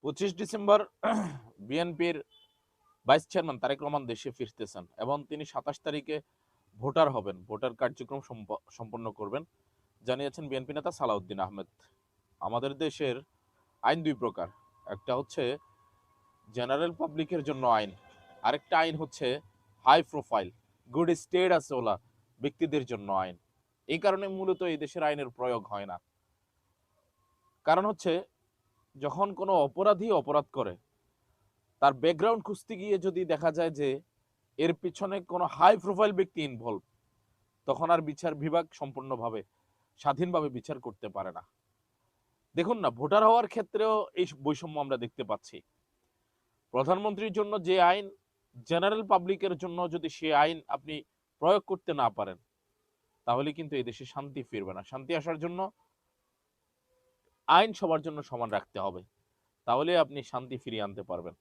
25 December বিএনপির vice chairman Tarique Rahman দেশে ফিরতেছেন এবং তিনি 27 তারিখে ভোটার হবেন, ভোটার কার্যক্রম সম্পন্ন করবেন, জানিয়েছেন বিএনপি নেতা সালাউদ্দিন আহমেদ। আমাদের দেশের আইন দুই প্রকার, একটা হচ্ছে জেনারেল পাবলিকের জন্য আইন, আরেকটা আইন হচ্ছে হাই প্রোফাইল গুড স্টেটাস ওলা ব্যক্তিদের জন্য আইন। এই কারণে মূলত এই দেশের আইনের প্রয়োগ হয় না। কারণ হচ্ছে যখন কোনো অপরাধী অপরাধ করে, তার ব্যাকগ্রাউন্ড খুঁজতে গিয়ে যদি দেখা যায় যে এর পিছনে কোনো হাই প্রোফাইল ব্যক্তি ইনভলভ, তখন আর বিচার বিভাগ সম্পূর্ণভাবে স্বাধীনভাবে বিচার করতে পারে না। দেখুন না, ভোটার হওয়ার ক্ষেত্রেও এই বৈষম্য আমরা দেখতে পাচ্ছি। প্রধানমন্ত্রীর জন্য যে আইন, জেনারেল পাবলিকের জন্য যদি সে আইন আপনি প্রয়োগ করতে না পারেন, তাহলে কিন্তু এই দেশে শান্তি ফিরবে না। শান্তি আসার জন্য আইন সবার জন্য সমান রাখতে হবে, তাহলে আপনি শান্তি ফিরিয়ে আনতে পারবেন।